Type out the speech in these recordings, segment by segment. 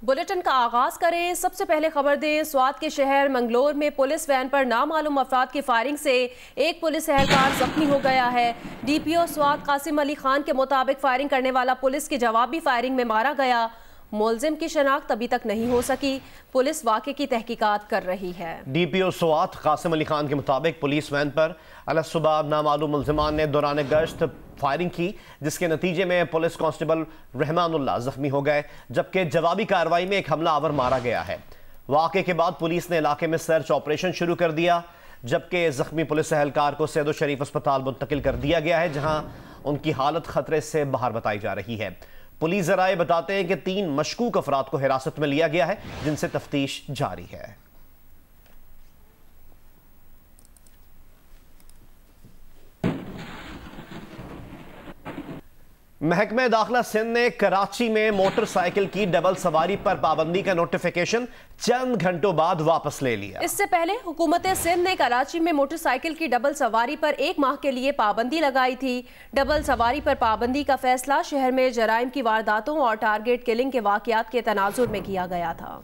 Bulletin का आगाज करें। सबसे पहले खबर दें, स्वात के शहर मंगलोर में पुलिस वैन पर नामालूम अफराद की फायरिंग से एक पुलिस एहलकार जख्मी हो गया है। डीपीओ स्वात कासिम अली खान के मुताबिक फायरिंग करने वाला पुलिस की जवाबी फायरिंग में मारा गया। मुलजिम की शनाख्त अभी तक नहीं हो सकी। पुलिस वाक़े की तहकीकात कर रही है। डीपीओ स्वात कासिम अली खान के मुताबिक पुलिस वैन पर अलसुबह नामालूम मुलजिमान ने दौरान गश्त फायरिंग की, जिसके नतीजे में पुलिस कांस्टेबल रहमानुल्लाह जख्मी हो गए, जबकि जवाबी कार्रवाई में एक हमला आवर मारा गया है। वाक़े के बाद पुलिस ने इलाके में सर्च ऑपरेशन शुरू कर दिया, जबकि जख्मी पुलिस एहलकार को सैयद शरीफ अस्पताल मुंतकिल कर दिया गया है, जहां उनकी हालत खतरे से बाहर बताई जा रही है। पुलिस जराए बताते हैं कि 3 मशकूक अफराद को हिरासत में लिया गया है, जिनसे तफ्तीश जारी है। महकमे दाखिला सिंध ने कराची में मोटरसाइकिल की डबल सवारी पर पाबंदी का नोटिफिकेशन चंद घंटों बाद वापस ले लिया। इससे पहले हुकूमत सिंध ने कराची में मोटरसाइकिल की डबल सवारी पर 1 माह के लिए पाबंदी लगाई थी। डबल सवारी पर पाबंदी का फैसला शहर में जराइम की वारदातों और टारगेट किलिंग के वाकयात के तनाजुर में किया गया था।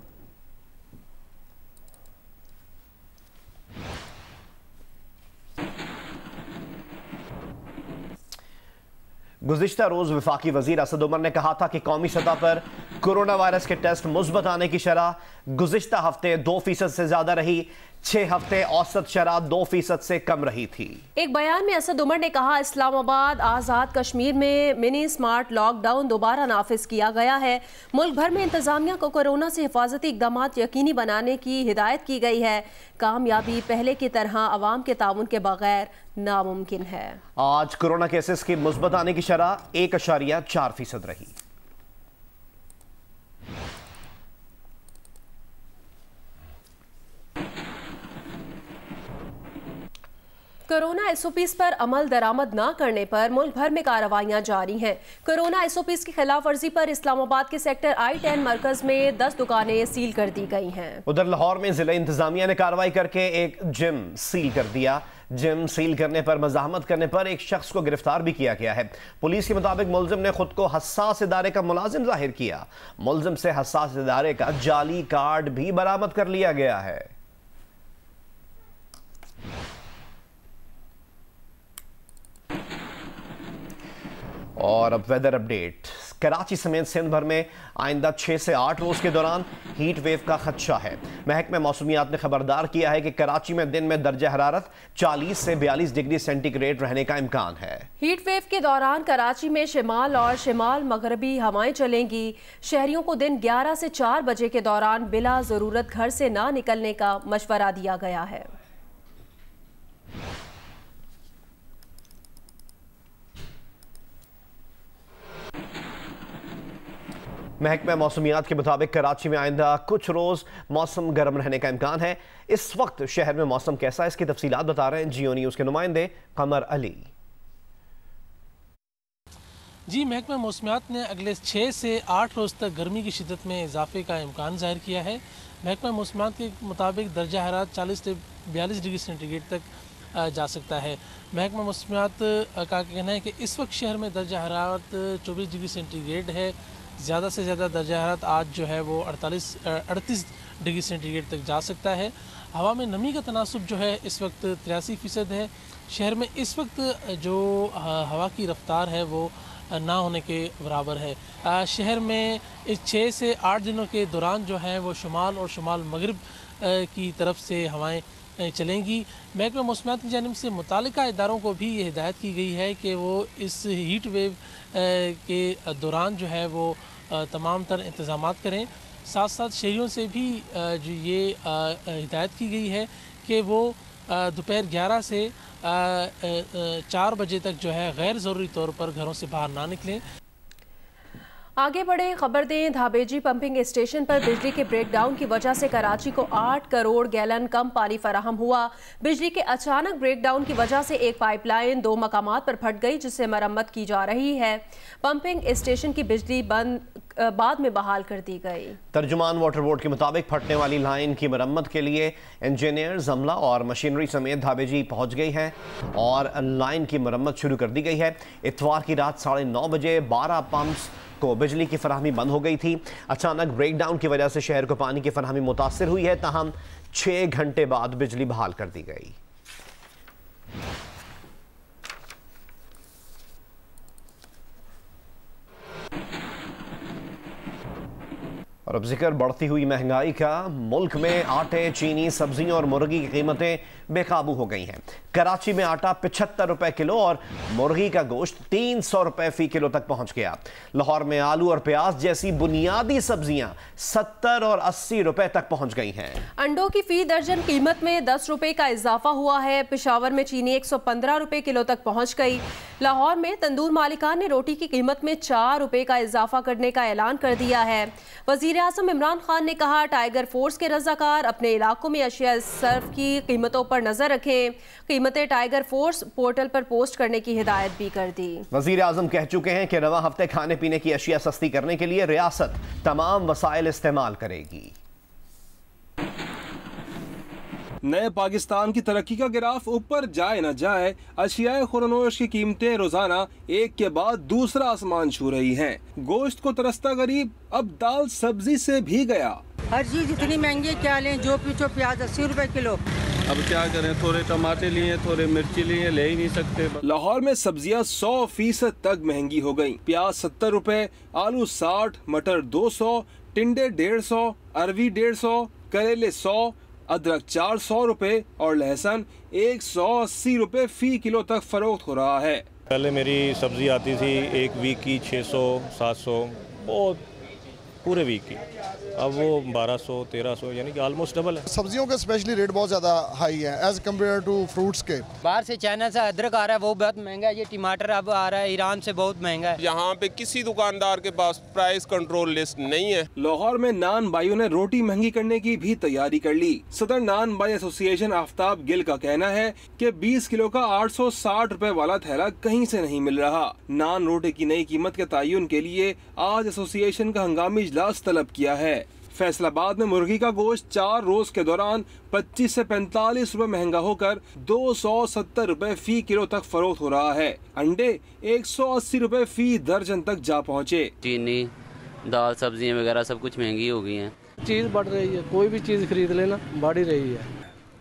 गुज़िश्ता रोज वफाकी वजीर असद उमर ने कहा था कि कौमी सतह पर कोरोना वायरस के टेस्ट मुस्बत आने की शरह गुज़िश्ता हफ्ते 2% से ज्यादा रही। 6 हफ्ते औसत शरह 2% से कम रही थी। एक बयान में असद उमर ने कहा, इस्लामाबाद आज़ाद कश्मीर में मिनी स्मार्ट लॉकडाउन दोबारा नाफिज किया गया है। मुल्क भर में इंतजामिया को कोरोना से हिफाजती इकदाम यकीनी बनाने की हिदायत की गई है। कामयाबी पहले की तरह अवाम के ताउन के बगैर नामुमकिन है। आज कोरोना केसेस की मुस्बत आने की शरह 1.4% रही। कोरोना एसओपीज पर अमल दरामद न करने पर मुल्क भर में कार्रवाइयां जारी हैं। कोरोना एसओपीज की खिलाफ वर्जी पर इस्लामाबाद के सेक्टर I-10 मरकज में 10 दुकानें सील कर दी गई हैं। उधर लाहौर में जिला इंतजामिया ने कार्रवाई करके एक जिम सील कर दिया। जिम सील करने पर मज़ाहमत करने पर एक शख्स को गिरफ्तार भी किया गया है। पुलिस के मुताबिक मुलजिम ने खुद को हसास इदारे का मुलाजिम जाहिर किया। मुलजिम से हसास इदारे का जाली कार्ड भी बरामद कर लिया गया है। और अब वेदर अपडेट। कराची समेत सिंध भर में आइंदा 6 से 8 रोज के दौरान हीट वेव का खदशा है। महकमे मौसमियात ने खबरदार किया है कि कराची में दिन में दर्जा हरारत 40 से 42 डिग्री सेंटीग्रेड रहने का इम्कान है। हीट वेव के दौरान कराची में शिमाल और शिमाल मगरबी हवाएं चलेंगी। शहरियों को दिन 11 से 4 बजे के दौरान बिला जरूरत घर से ना निकलने का मशवरा दिया गया है। महकमा मौसमियात के मुताबिक कराची में आइंदा कुछ रोज मौसम गर्म रहने का इम्कान है। इस वक्त शहर में मौसम कैसा है, इसकी तफसीलात बता रहे हैं जियो न्यूज़ के नुमाइंदे कमर अली। जी, महकमा मौसमियात ने अगले 6 से 8 रोज़ तक गर्मी की शिद्दत में इजाफे का इम्कान जाहिर किया है। महकमा मौसमियात के मुताबिक दर्जा हरारत 40 से 42 डिग्री सेंटीग्रेड तक जा सकता है। महकमा मौसमियात का कहना है कि इस वक्त शहर में दर्जा हरारत 24 डिग्री सेंटीग्रेड है। ज़्यादा से ज़्यादा दर्जा हरारत आज जो है वो 38 डिग्री सेंटीग्रेड तक जा सकता है। हवा में नमी का तनासुब जो है इस वक्त 83% है। शहर में इस वक्त जो हवा की रफ्तार है वो ना होने के बराबर है। शहर में इस 6 से 8 दिनों के दौरान जो है वो शुमाल और शुमाल मगरिब की तरफ से हवाएं चलेंगी। महकमा मौसमियात की जानिब से मुतालिका इदारों को भी ये हिदायत की गई है कि वो इस हीट वेव के दौरान जो है वो तमाम तर इंतज़ामात करें। साथ साथ शहरियों से भी जो ये हिदायत की गई है कि वो दोपहर 11 से 4 बजे तक जो है गैर ज़रूरी तौर पर घरों से बाहर ना निकलें। आगे बढ़े, खबर दें, धाबेजी पंपिंग स्टेशन पर बिजली के ब्रेकडाउन की वजह से कराची को 8 करोड़ गैलन कम पानी फराहम हुआ। बिजली के अचानक ब्रेकडाउन की वजह से एक पाइपलाइन 2 मकामात पर फट गई, जिससे मरम्मत की जा रही है। पंपिंग स्टेशन की बिजली बाद में बहाल कर दी गई। तर्जुमान वाटर बोर्ड के मुताबिक फटने वाली लाइन की मरम्मत के लिए इंजीनियर्स, अमला और मशीनरी समेत धाबेजी पहुंच गई है और लाइन की मरम्मत शुरू कर दी गई है। इतवार की रात 9:30 बजे 12 पंप्स को बिजली की फराहमी बंद हो गई थी। अचानक ब्रेकडाउन की वजह से शहर को पानी की फराहमी मुतासिर हुई है, ताहम 6 घंटे बाद बिजली बहाल कर दी गई। और अब जिक्र बढ़ती हुई महंगाई का। मुल्क में आटे, चीनी, सब्जियों और मुर्गी की कीमतें बेकाबू हो गई हैं। कराची में आटा 75 रुपए किलो और मुर्गी का गोश्त 300 रुपए फी किलो तक पहुंच गया। लाहौर में आलू और प्याज जैसी बुनियादी सब्जियां 70 और 80 रुपए तक पहुंच गई हैं। अंडों की फी दर्जन कीमत में 10 रुपए का इजाफा हुआ है। पेशावर में चीनी 115 रुपए किलो तक पहुंच गई। लाहौर में तंदूर मालिकान ने रोटी की कीमत में 4 रुपए का इजाफा करने का ऐलान कर दिया है। वजीर आज़म इमरान खान ने कहा, टाइगर फोर्स के रज़ाकार अपने इलाकों में अशिया सर्फ की कीमतों पर नजर रखें। कीमतें टाइगर फोर्स पोर्टल पर पोस्ट करने की हिदायत भी कर दी। वजीर आज़म कह चुके हैं कि रवा हफ्ते खाने पीने की अशिया सस्ती करने के लिए रियासत तमाम वसाइल इस्तेमाल करेगी। नए पाकिस्तान की तरक्की का गिराफ ऊपर जाए न जाए, अशियाए खुरनोश की कीमतें रोजाना एक के बाद दूसरा आसमान छू रही हैं। गोश्त को तरसता गरीब अब दाल सब्जी से भी गया। हर चीज इतनी महंगी है, क्या लें? जो पीछो प्याज 80 रुपए किलो। अब क्या करें, थोड़े टमाटर लिए, थोड़े मिर्ची लिए, ले ही नहीं सकते। लाहौर में सब्जियां 100% तक महंगी हो गयी। प्याज 70 रुपए, आलू 60, मटर 200, टिंडे 150, अरवी 150, करेले 100, अदरक 400 रुपए और लहसुन 180 रुपए फी किलो तक फरोख्त हो रहा है। पहले मेरी सब्जी आती थी एक वीक की 600 700, बहुत पूरे वीक की। अब वो 1200 1300, यानी कि ऑलमोस्ट डबल है। सब्जियों का स्पेशली रेट बहुत ज़्यादा हाई है एज कम्पेयर टू फ्रूट्स के। बाहर से चाइना से अदरक आ रहा है, वो बहुत महंगा है। ये टमाटर अब आ रहा है ईरान से, बहुत महंगा है। यहाँ पे किसी दुकानदार के पास प्राइस कंट्रोल लिस्ट नहीं है। लाहौर में नान बाइयों ने रोटी महंगी करने की भी तैयारी कर ली। सदर नान बाई एसोसिएशन आफ्ताब गिल का कहना है कि 20 किलो का 860 रुपए वाला थैला कहीं से नहीं मिल रहा। नान रोटी की नई कीमत के तयन के लिए आज एसोसिएशन का हंगामी इजलास तलब किया है। फैसलाबाद में मुर्गी का गोश्त 4 रोज के दौरान 25 से 45 रुपए महंगा होकर 270 रुपए फी किलो तक फरोख्त हो रहा है। अंडे 180 रुपए फी दर्जन तक जा पहुँचे। चीनी, दाल, सब्जियां वगैरह सब कुछ महंगी हो गई हैं। चीज़ बढ़ रही है, कोई भी चीज़ खरीद लेना बढ़ ही रही है।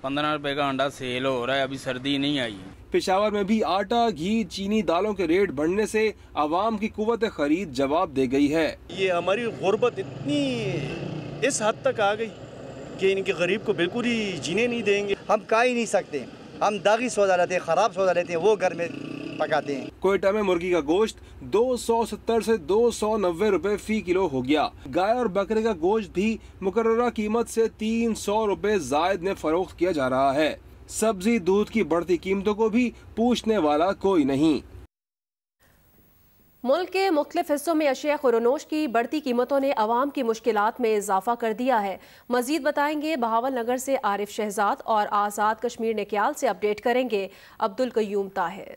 15 रुपए का अंडा सेल हो रहा है, अभी सर्दी नहीं आई। पेशावर में भी आटा, घी, चीनी, दालों के रेट बढ़ने से आवाम की कुव्वत खरीद जवाब दे गई है। ये हमारी गुर्बत इतनी इस हद तक आ गई कि इनके गरीब को बिल्कुल ही जीने नहीं देंगे। हम खा ही नहीं सकते, हम दागी सौदा लेते हैं, खराब सौदा लेते हैं, वो घर में पकाते हैं। कोयटा में मुर्गी का गोश्त 270 से 290 रुपए फी किलो हो गया। गाय और बकरे का गोश्त भी मुकर्ररा कीमत से 300 रुपए जायद में फरोख्त किया जा रहा है। सब्जी, दूध की बढ़ती कीमतों को भी पूछने वाला कोई नहीं। मुल्क के मुख्तलिफ हिस्सों में अशिया खुरनोश की बढ़ती कीमतों ने अवाम की मुश्किलात में इजाफा कर दिया है। मजीद बताएंगे बहावल नगर से आरिफ शहजाद और आज़ाद कश्मीर निक्याल से अपडेट करेंगे अब्दुल कयूम ताहिर।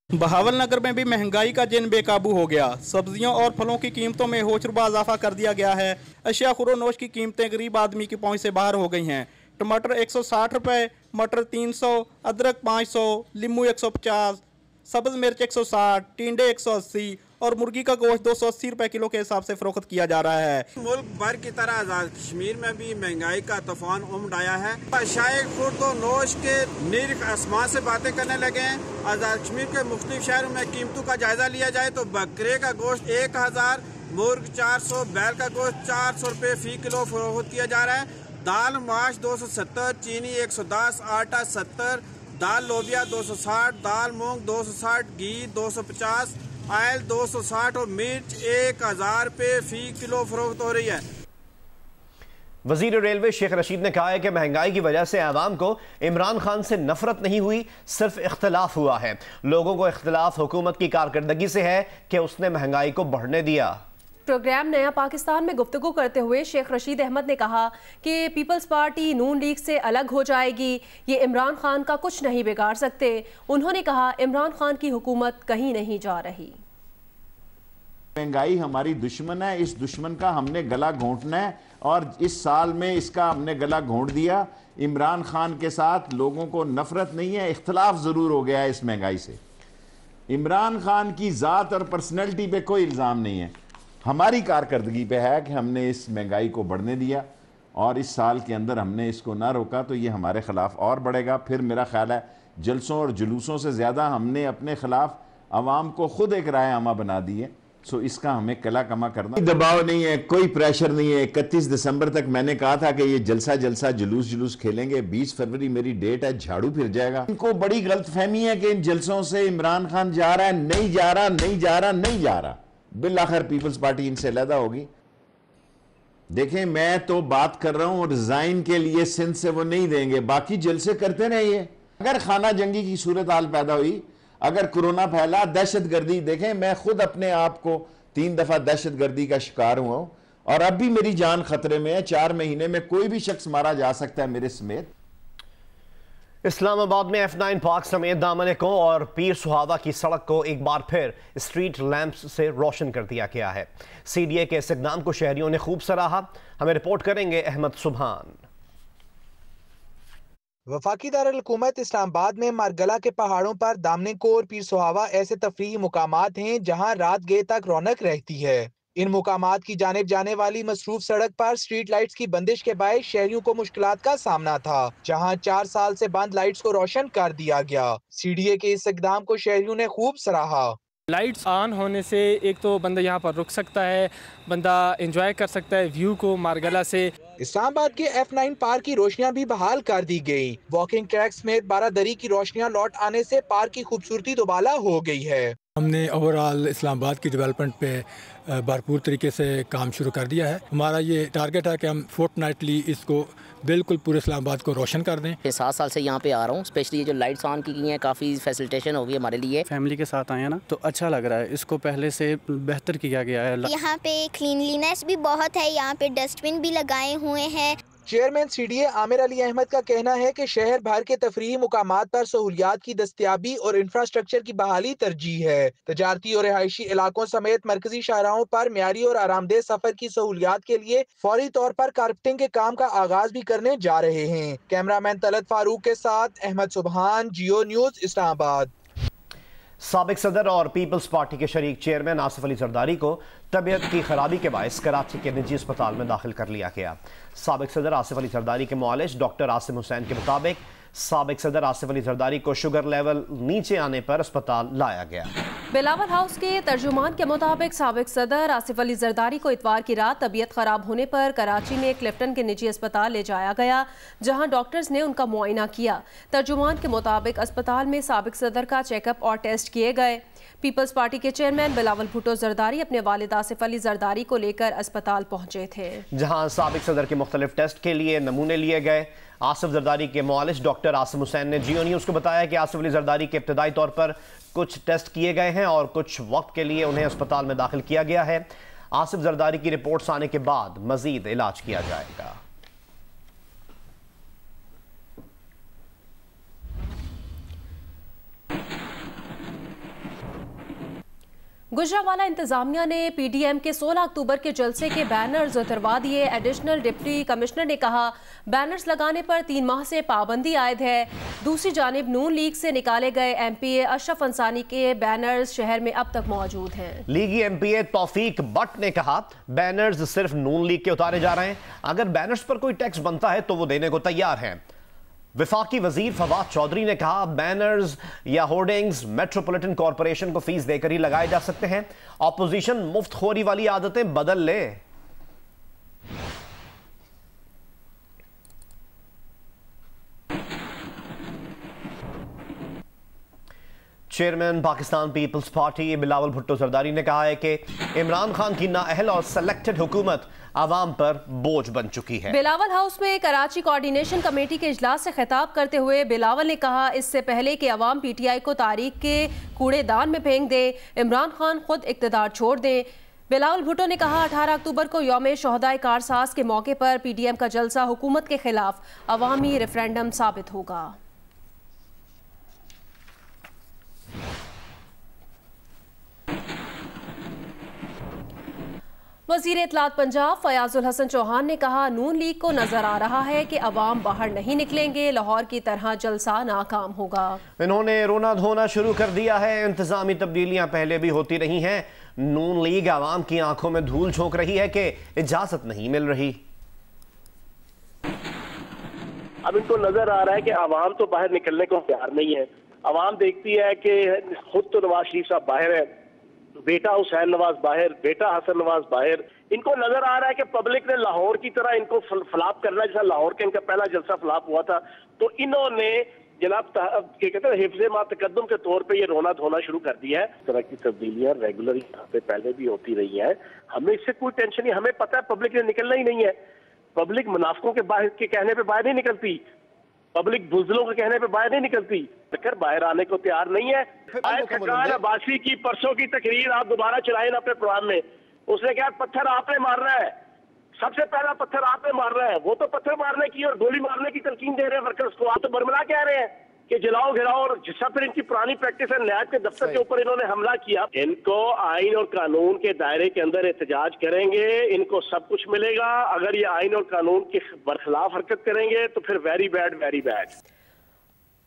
बहावल नगर में भी महंगाई का जिन बेकाबू हो गया। सब्जियों और फलों की कीमतों में होशरुबा इजाफा कर दिया गया है। अशिया खुरनोश की कीमतें गरीब आदमी की पहुंच से बाहर हो गई हैं। टमाटर 160 रुपए, मटर 300, अदरक 500, लीमू 150, सब्ज मिर्च 160, टिंडे 180 और मुर्गी का गोश्त 280 रुपए किलो के हिसाब से फरोख्त किया जा रहा है। मुल्क भर की तरह आजाद कश्मीर में भी महंगाई का तूफान उमड़ आया है। अशियाए खुरनोश के निर्ख आसमान से बातें करने लगे हैं। आजाद कश्मीर के मुख्तलिफ शहरों में कीमतों का जायजा लिया जाए तो बकरे का गोश्त 1000, मुर्ग 400, बैल का गोश्त 400 रुपए फी किलो फरोख्त किया जा रहा है। दाल माश 270, चीनी 110, आटा 70, दाल लोबिया 260, दाल मूंग 260, घी 250, ऑयल 260 और मिर्च 1000 रुपए फी किलो फरोख्त हो रही है। वजीर रेलवे शेख रशीद ने कहा है कि महंगाई की वजह से आवाम को इमरान खान से नफरत नहीं हुई, सिर्फ इख्तलाफ हुआ है। लोगों को इख्तलाफ हुकूमत की कारकर्दगी से है कि उसने महंगाई को बढ़ने दिया। प्रोग्राम नया पाकिस्तान में गुफ्तगू करते हुए शेख रशीद अहमद ने कहा कि पीपल्स पार्टी नून लीग से अलग हो जाएगी, ये इमरान खान का कुछ नहीं बिगाड़ सकते। उन्होंने कहा इमरान खान की हुकूमत कहीं नहीं जा रही। महंगाई हमारी दुश्मन है, इस दुश्मन का हमने गला घोंटना है और इस साल में इसका हमने गला घोंट दिया। इमरान खान के साथ लोगों को नफरत नहीं है, इख्तलाफ जरूर हो गया है इस महंगाई से। इमरान खान की ज़ात और पर्सनैलिटी पे कोई इल्ज़ाम नहीं है, हमारी कारकर्दगी पे है कि हमने इस महंगाई को बढ़ने दिया और इस साल के अंदर हमने इसको ना रोका तो ये हमारे ख़िलाफ़ और बढ़ेगा। फिर मेरा ख्याल है जलसों और जुलूसों से ज़्यादा हमने अपने ख़िलाफ़ आवाम को खुद एक राय आमा बना दी है। सो इसका हमें कला कमा करना, दबाव नहीं है, कोई प्रेशर नहीं है। 31 दिसंबर तक मैंने कहा था कि ये जलसा जुलूस खेलेंगे। 20 फरवरी मेरी डेट है, झाड़ू फिर जाएगा। इनको बड़ी गलतफहमी है कि इन जलसों से इमरान खान जा रहा है, नहीं जा रहा। बिल आखिर पीपल्स पार्टी इनसे अलहदा होगी। देखें, मैं तो बात कर रहा हूं रिजाइन के लिए सिंध से वो नहीं देंगे, बाकी जलसे करते रहिए। अगर खाना जंगी की सूरत हाल पैदा हुई, अगर कोरोना फैला, दहशतगर्दी, देखें मैं खुद अपने आप को 3 दफा दहशतगर्दी का शिकार हुआ हूं और अब भी मेरी जान खतरे में है। 4 महीने में कोई भी शख्स मारा जा सकता है मेरे समेत। इस्लामाबाद में F9 पार्क समेत दामन को और पीर सुहावा की सड़क को एक बार फिर स्ट्रीट लैंप्स से रोशन कर दिया गया है। CDA के इस इक़दाम को शहरियों ने खूब सराहा। हमें रिपोर्ट करेंगे अहमद सुबहान। वफाकी दारुल हुकूमत इस्लामाबाद में मारगला के पहाड़ों पर दामन को और पीर सुहावा ऐसे तफरीही मुकामात हैं जहां रात गए तक रौनक रहती है। इन मुकामात की जानिब जाने वाली मसरूफ सड़क पर स्ट्रीट लाइट्स की बंदिश के बायस शहरियों को मुश्किलात का सामना था, जहां 4 साल से बंद लाइट्स को रोशन कर दिया गया। CDA के इस इक़दाम को शहरियों ने खूब सराहा। लाइट्स ऑन होने से एक तो बंदा यहाँ पर रुक सकता है, बंदा एंजॉय कर सकता है व्यू को मारगला से। इस्लामाबाद के F9 पार्क की रोशनियां भी बहाल कर दी गई। वॉकिंग ट्रैक समेत 12 दरी की रोशनियां लौट आने से पार्क की खूबसूरती दोबाला हो गई है। हमने ओवरऑल इस्लामाबाद की डेवलपमेंट पे भरपूर तरीके से काम शुरू कर दिया है। हमारा ये टारगेट है कि हम फोर्टनाइटली इसको बिल्कुल पूरे इस्लामाबाद को रोशन कर दें। 7 साल से यहाँ पे आ रहा हूँ, स्पेशली ये जो लाइट्स ऑन की गई हैं काफ़ी फैसिलिटेशन हो गई हमारे लिए। फैमिली के साथ आए हैं ना, तो अच्छा लग रहा है। इसको पहले से बेहतर किया गया है। यहाँ पे क्लीनलीनेस भी बहुत है, यहाँ पे डस्टबिन भी लगाए हुए हैं। चेयरमैन CDA आमिर अली अहमद का कहना है कि शहर भर के तफरीही मुकामात पर सहूलियात की दस्तियाबी और इंफ्रास्ट्रक्चर की बहाली तरजीह है। तजारती और रिहायशी इलाकों समेत मरकजी शाहराहों पर म्यारी और आरामदेह सफर की सहूलियात के लिए फौरी तौर पर कारपेटिंग के काम का आगाज भी करने जा रहे हैं। कैमरामैन तलत फारूक के साथ अहमद सुबहान, जियो न्यूज, इस्लामाबाद। साबिक सदर और पीपल्स पार्टी के शरीक चेयरमैन आसिफ अली जरदारी को तबीयत की खराबी के बायस कराची के निजी अस्पताल में दाखिल कर लिया गया। साबिक सदर आसिफ अली जरदारी के मुआलिज डॉक्टर आसिम हुसैन के मुताबिक साबिक सदर आसिफ अली जरदारी को शुगर लेवल नीचे आने पर अस्पताल लाया गया। बिलावल हाउस के तर्जुमान के मुताबिक साबिक सदर आसिफ अली जरदारी को इतवार की रात तबीयत खराब होने पर कराची में क्लिफ्टन के निजी अस्पताल ले जाया गया, जहां डॉक्टर्स ने उनका मुआयना किया। तर्जुमान के मुताबिक अस्पताल में साबिक सदर का चेकअप और टेस्ट किए गए। पीपल्स पार्टी के चेयरमैन बिलावल भुट्टो जरदारी अपने वालिद आसिफ अली जरदारी को लेकर अस्पताल पहुंचे थे, जहां साबिक सदर के मुख्तलिफ टेस्ट के लिए नमूने लिए गए। आसिफ जरदारी के मुआलिज डॉक्टर आसिम हुसैन ने जियो न्यूज़ को बताया कि आसिफ अली जरदारी के इब्तदाई तौर पर कुछ टेस्ट किए गए हैं और कुछ वक्त के लिए उन्हें अस्पताल में दाखिल किया गया है। आसिफ जरदारी की रिपोर्ट्स आने के बाद मजीद इलाज किया जाएगा। गुजरावाला इंतजामिया ने PDM के 16 अक्टूबर के जलसे के बैनर्स उतरवा दिए। एडिशनल डिप्टी कमिश्नर ने कहा बैनर्स लगाने पर 3 माह से पाबंदी आयद है। दूसरी जानिब नून लीग से निकाले गए MPA अशरफ अंसारी के बैनर्स शहर में अब तक मौजूद हैं। लीगी MPA तौफीक बट ने कहा बैनर्स सिर्फ नून लीग के उतारे जा रहे हैं, अगर बैनर्स पर कोई टैक्स बनता है तो वो देने को तैयार हैं। विफाकी वजीर फवाद चौधरी ने कहा बैनर्स या होर्डिंग्स मेट्रोपॉलिटन कॉरपोरेशन को फीस देकर ही लगाए जा सकते हैं, ऑपोजिशन मुफ्तखोरी वाली आदतें बदल ले। Chairman Pakistan People's Party Bilawal Bhutto Zardari ने कहा है कि इमरान खान की नाअहल और सेलेक्टेड हुकूमत आवाम पर बोझ बन चुकी है। बिलावल हाउस में कराची कोऑर्डिनेशन कमेटी के इजलास से खिताब करते हुए बिलावल ने कहा इससे पहले कि अवाम PTI को तारीख के कूड़ेदान में फेंक दे, इमरान खान खुद इक़्तिदार छोड़ दें। बिलावल भुट्टो ने कहा 18 अक्टूबर को यौम शोहदाए कारसाज के मौके पर PDM का जलसा हुकूमत के खिलाफ अवामी रेफरेंडम साबित होगा। वज़ीर इत्तलात पंजाब फयाजुल हसन चौहान ने कहा, नून लीग को नजर आ रहा है कि अवाम बाहर नहीं निकलेंगे, लाहौर की तरह जलसा नाकाम होगा। इन्होंने रोना धोना शुरू कर दिया है। इंतजामी तब्दीलियां पहले भी होती रही हैं। नून लीग अवाम की आंखों में धूल झोंक रही है कि इजाजत नहीं मिल रही। अब इनको नजर आ रहा है कि अवाम तो बाहर निकलने को तैयार नहीं है। अवाम देखती है कि खुद तो नवाज शरीफ साहब बाहर है, बेटा हुसैन नवाज बाहर, बेटा हसन नवाज बाहर। इनको नजर आ रहा है कि पब्लिक ने लाहौर की तरह इनको फ्लॉप करना, जैसा लाहौर का इनका पहला जलसा फ्लॉप हुआ था। तो इन्होंने जनाब कहते हैं हिफ्ज़े मा तकद्दुम के तौर पे ये रोना धोना शुरू कर दिया है। इस तरह की तब्दीलियां रेगुलर यहाँ पे पहले भी होती रही है। हमें इससे कोई टेंशन नहीं, हमें पता है पब्लिक ने निकलना ही नहीं है। पब्लिक मुनाफिकों के बाहर के कहने पे बाहर नहीं निकलती, पब्लिक बुज़दिलों के कहने पे बाहर नहीं निकलती, लेकर बाहर आने को तैयार नहीं है। खकान अब्बासी की परसों की तकरीर आप दोबारा चलाएं ना अपने प्रोग्राम में। उसने कहा पत्थर आपने मारना है, सबसे पहला पत्थर आपने मारना है। वो तो पत्थर मारने की और गोली मारने की तलकीन दे रहे हैं वर्कर्स को। आप तो बरमला कह रहे हैं कि जलाओ गिराओ, और जिसका फिर इनकी पुरानी प्रैक्टिस है, न्याय के दफ्तर के ऊपर इन्होंने हमला किया। इनको आइन और कानून के दायरे के अंदर एहतजाज करेंगे, इनको सब कुछ मिलेगा। अगर ये आइन और कानून के बरखिलाफ हरकत करेंगे तो फिर very bad, very bad.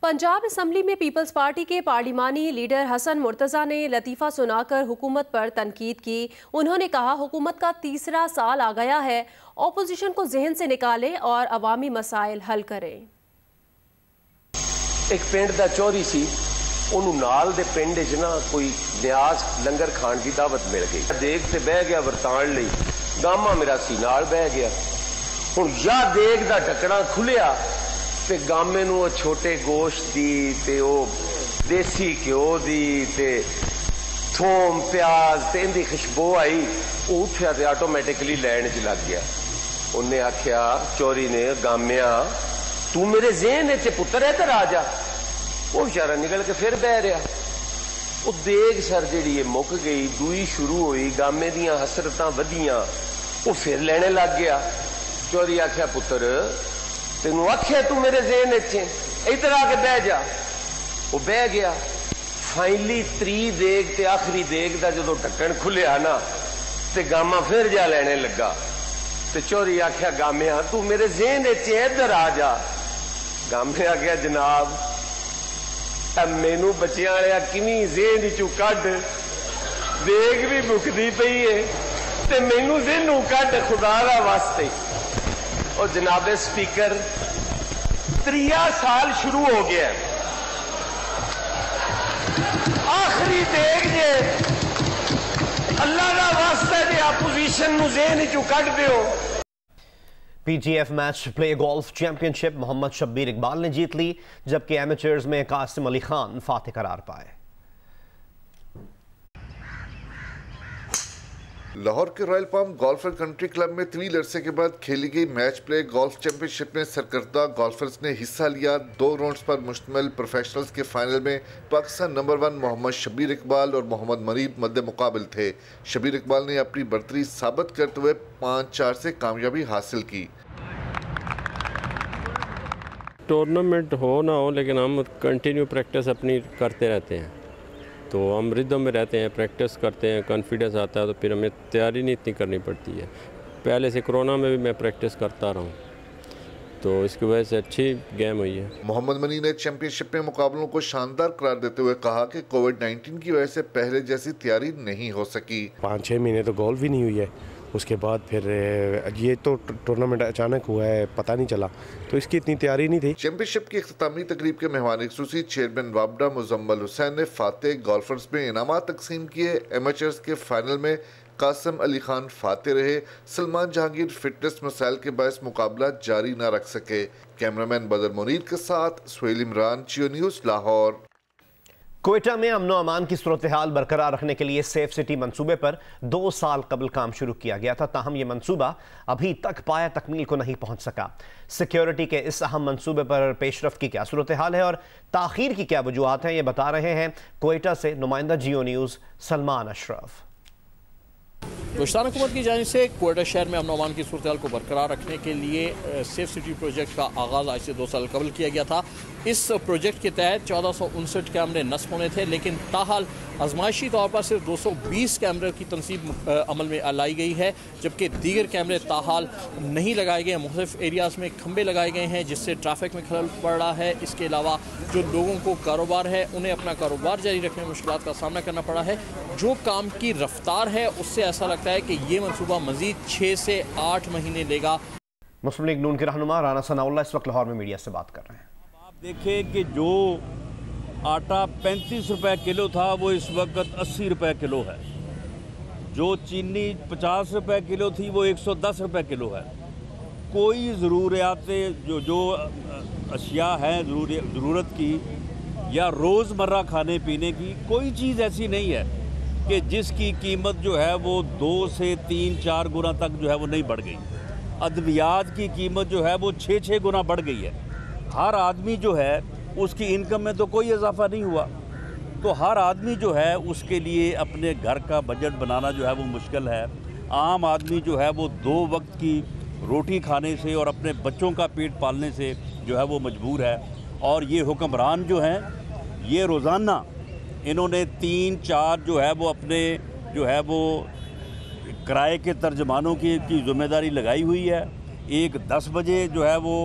Punjab assembly में पीपल्स पार्टी के पार्लिमानी लीडर हसन मुर्तज़ा ने लतीफ़ा सुनाकर हुकूमत पर तनकीद की। उन्होंने कहा, हुकूमत का तीसरा साल आ गया है, ऑपोजिशन को जहन से निकालें और अवामी मसाइल हल करें। एक पिंड दा चौधरी सी, उन्होंने नाल दे पिंड च ना कोई न्याज लंगर खाण की दावत मिल गई। देग ते बह गया वरताण लई, गामा मेरा सी नाल बह गया। हुण या देग दा ढक्कना खुलिया ते गामे नूं छोटे गोश्त दी ते देसी घ्यो दी ते थोम प्याज ते इंदी खुशबू आई। उठिया ते ऑटोमैटिकली लैन च लग गया। उन्हें आख्या, चोरी ने, गामिया तू मेरे ज़हन च पुत्र है, इधर आ जा। वो बेचारा निकल के फिर बह रहा। वो देग सर जी मुक गई, दूई शुरू हुई, गामे दियां हसरतां वधियां, वो फिर लेने लग गया। चोरी आख्या, पुत्र तेनू आख्या तू मेरे ज़हन च, इधर आके बह जा। वो बह गया। फाइनली त्री देग ते आखिरी देग का जो ढक्कन खुलिया ना, ते गामा फिर जा लेने लगा। ते चोरी आख्या, गामिया तू मेरे ज़हन च, इधर आ जा। गामे आख्या, जनाब मैनू बच्चियां वालिया किवें ज़हन चू कढ, देग भी मुकदी पई है ते मैनू ज़हनू कढ खुदा दा वास्ते। और जनाबे स्पीकर, त्रिया साल शुरू हो गया, आखिरी देग जे अल्लाह दा वास्ता जे अपोजिशन नू ज़हन चू कढ दिओ। PGF match play golf championship Mohammad Shabbir Iqbal ने जीत ली, जबकि एमेचर्स में कासिम अली खान फातेह करार पाए। लाहौर के royal palm golf and country club में तवील अरसे के बाद खेली गई मैच प्ले गोल्फ चैंपियनशिप में सरकर्दा गोल्फर्स ने हिस्सा लिया। 2 राउंड्स पर मुश्तमिल प्रोफेशनल्स के फाइनल में पाकिस्तान नंबर 1 मोहम्मद शब्बीर इकबाल और मोहम्मद मरीद मद्दे मुकाबिल थे। शब्बीर इकबाल ने अपनी बर्तरी साबित करते हुए 5-4 से कामयाबी हासिल की। टूर्नामेंट हो ना हो, लेकिन हम कंटिन्यू प्रैक्टिस अपनी करते रहते हैं, तो हम रिदम में रहते हैं, प्रैक्टिस करते हैं, कॉन्फिडेंस आता है, तो फिर हमें तैयारी नहीं इतनी करनी पड़ती है। पहले से कोरोना में भी मैं प्रैक्टिस करता रहा हूँ, तो इसकी वजह से अच्छी गेम हुई है। मोहम्मद मनी ने चैंपियनशिप में मुकाबलों को शानदार करार देते हुए कहा कि कोविड-19 की वजह से पहले जैसी तैयारी नहीं हो सकी। 5-6 महीने तो गोल्फ भी नहीं हुई है, उसके बाद फिर ये तो टूर्नामेंट अचानक हुआ है, पता नहीं चला, तो इसकी इतनी तैयारी नहीं थी। चैंपियनशिप की इख्तितामी तकरीब के मेहमान खुसूसी चेयरमैन वाबडा मुजम्मल हुसैन ने फातेह गोल्फर्स में इनामात तकसीम किए। एमेचर्स के फाइनल में कासिम अली खान फातेह रहे। सलमान जहांगीर फिटनेस मसाइल के बायस मुकाबला जारी न रख सके। कैमरामैन बदर मुनीर के साथ सुहेल इमरान, जियो न्यूज़, लाहौर। क्वेटा में अमन अमान की सूरत हाल बरकरार रखने के लिए सेफ सिटी मंसूबे पर 2 साल कबल काम शुरू किया गया था, ताहम ये मंसूबा अभी तक पाया तकमील को नहीं पहुंच सका। सिक्योरिटी के इस अहम मंसूबे पर पेशरफ की क्या सूरत हाल है और ताखीर की क्या वजूहात हैं, ये बता रहे हैं क्वेटा से नुमाइंदा जियो न्यूज़ सलमान अशरफ। बलूचिस्तान हुकूमत की जानिब से क्वेटा शहर में अमन अमान की सूरत हाल को बरकरार रखने के लिए सेफ सिटी प्रोजेक्ट का आगाज़ आज से 2 साल कबल किया गया था। इस प्रोजेक्ट के तहत 1459 कैमरे नस्ब होने थे, लेकिन ताहाल आजमाइशी तौर पर सिर्फ 220 कैमरे की तनसीब अमल में लाई गई है, जबकि दीगर कैमरे ताहाल नहीं लगाए गए। मुख्तलिफ एरियाज़ में खंबे लगाए गए हैं जिससे ट्रैफिक में खलल पड़ रहा है। इसके अलावा जो लोगों को कारोबार है उन्हें अपना कारोबार जारी रखने में मुश्किलात का सामना करना पड़ा है। जो काम की रफ्तार है उससे ऐसा लगता है कि ये मनसूबा मजीद 6 से 8 महीने लेगा। मुस्लिम लीग नून के रहनुमा राना सनाउल्लाह इस वक्त लाहौर में मीडिया से बात कर रहे हैं। आप देखें कि जो आटा 35 रुपए किलो था वो इस वक्त 80 रुपए किलो है। जो चीनी 50 रुपए किलो थी वो 110 रुपए किलो है। कोई ज़रूरियातें जो अशिया हैं ज़रूरत की या रोज़मर्रा खाने पीने की कोई चीज़ ऐसी नहीं है कि जिसकी कीमत जो है वो 2 से 3-4 गुना तक जो है वो नहीं बढ़ गई। अद्वियात की कीमत जो है वो 6-6 गुना बढ़ गई है। हर आदमी जो है उसकी इनकम में तो कोई इजाफा नहीं हुआ, तो हर आदमी जो है उसके लिए अपने घर का बजट बनाना जो है वो मुश्किल है। आम आदमी जो है वो 2 वक्त की रोटी खाने से और अपने बच्चों का पेट पालने से जो है वो मजबूर है। और ये हुक्मरान जो हैं ये रोज़ाना इन्होंने 3-4 जो है वो अपने जो है वो किराए के तर्जमानों की ज़िम्मेदारी लगाई हुई है। एक 10 बजे जो है वो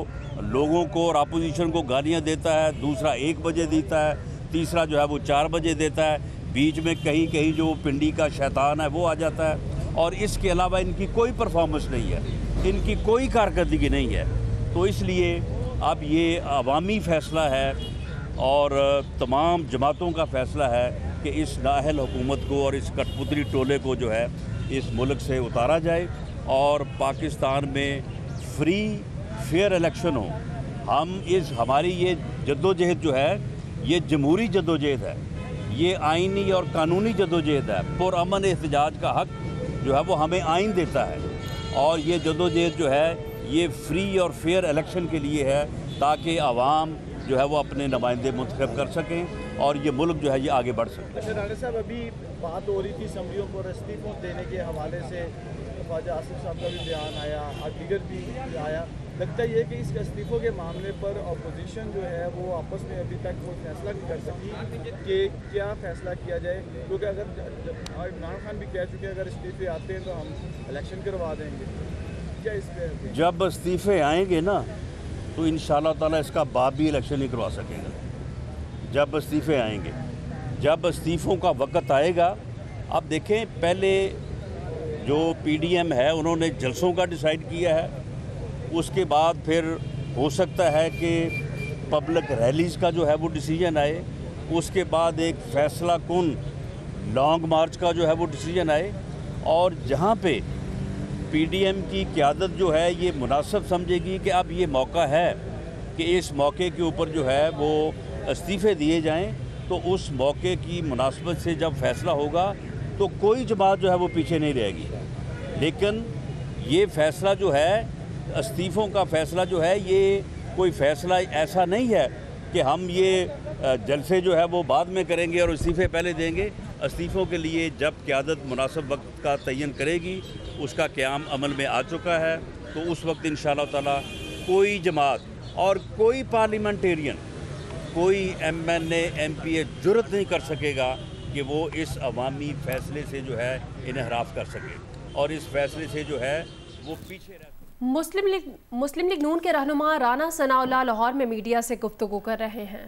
लोगों को और अपोजिशन को गालियां देता है, दूसरा 1 बजे देता है, तीसरा जो है वो 4 बजे देता है, बीच में कहीं कहीं जो पिंडी का शैतान है वो आ जाता है। और इसके अलावा इनकी कोई परफॉर्मेंस नहीं है, इनकी कोई कारकर्दगी नहीं है। तो इसलिए अब ये अवामी फ़ैसला है और तमाम जमातों का फ़ैसला है कि इस नाअहल हुकूमत को और इस कठपुतली टोले को जो है इस मुल्क से उतारा जाए और पाकिस्तान में फ्री फेयर इलेक्शन हो। हमारी ये जद्दोजहद जो है ये जमहूरी जद्दोजहद है, ये आइनी और कानूनी जद्दोजहद है। पुरअमन एहतजाज का हक जो है वो हमें आइन देता है और ये जद्दोजहद जो है ये फ्री और फेयर इलेक्शन के लिए है ताकि आवाम जो है वो अपने नुमाइंदे मुंतखब कर सकें और ये मुल्क जो है ये आगे बढ़ सके। अच्छा राना साहब, अभी बात हो रही थी असम्बलियों को इस्तीफों देने के हवाले से, ख्वाजा आसिफ साहब का भी बयान आया और दीगर भी आया। लगता ये कि इस इस्तीफों के मामले पर अपोजिशन जो है वो आपस में अभी तक कोई फैसला नहीं कर सकी कि क्या फैसला किया जाए, क्योंकि अगर इमरान खान भी कह चुके हैं अगर इस्तीफे आते हैं तो हम इलेक्शन करवा देंगे। क्या इस पर जब इस्तीफे आएंगे ना तो इंशाअल्लाह ताला इसका बाप भी इलेक्शन नहीं करवा सकेगा। जब इस्तीफे आएंगे, जब इस्तीफ़ों का वक्त आएगा, अब देखें पहले जो PDM है उन्होंने जलसों का डिसाइड किया है, उसके बाद फिर हो सकता है कि पब्लिक रैलीज़ का जो है वो डिसीजन आए, उसके बाद एक फ़ैसला कुन लॉन्ग मार्च का जो है वो डिसीजन आए। और जहाँ पे PDM की क़यादत जो है ये मुनासिब समझेगी कि अब ये मौका है कि इस मौके के ऊपर जो है वो इस्तीफ़े दिए जाएं, तो उस मौके की मुनासबत से जब फ़ैसला होगा तो कोई जमात जो है वो पीछे नहीं रहेगी। लेकिन ये फ़ैसला जो है इस्तीफ़ों का फ़ैसला जो है ये कोई फ़ैसला ऐसा नहीं है कि हम ये जलसे जो है वो बाद में करेंगे और इस्तीफ़े पहले देंगे। इस्तीफ़ों के लिए जब क़यादत मुनासिब वक्त का तयन करेगी, उसका क़याम अमल में आ चुका है, तो उस वक्त इंशाअल्लाह ताला कोई जमात और कोई पार्लियामेंटेरियन, कोई MNA MPA जुर्रत नहीं कर सकेगा कि वो इस अवामी फ़ैसले से जो है इन्हराफ कर सके और इस फ़ैसले से जो है वो पीछे रह। मुस्लिम लीग नून के रहनुमा राना सनाउल्लाह लाहौर में मीडिया से गुफ्तगू कर रहे हैं।